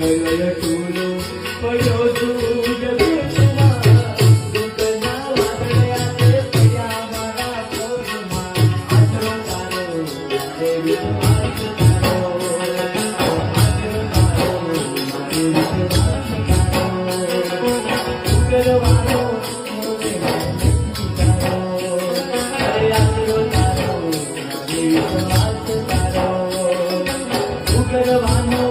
ચૂલો પડ્યો છું જગતમાં દુઃખના વાદળિયા તે પડ્યા મારા કોરમાં આશરો તારો મારે વિશ્વાસ તારો આશરો તારો મારે વિશ્વાસ તારો ઉગરવાનો આશરો તારો મારે વિશ્વાસ તારો ઉગરવાનો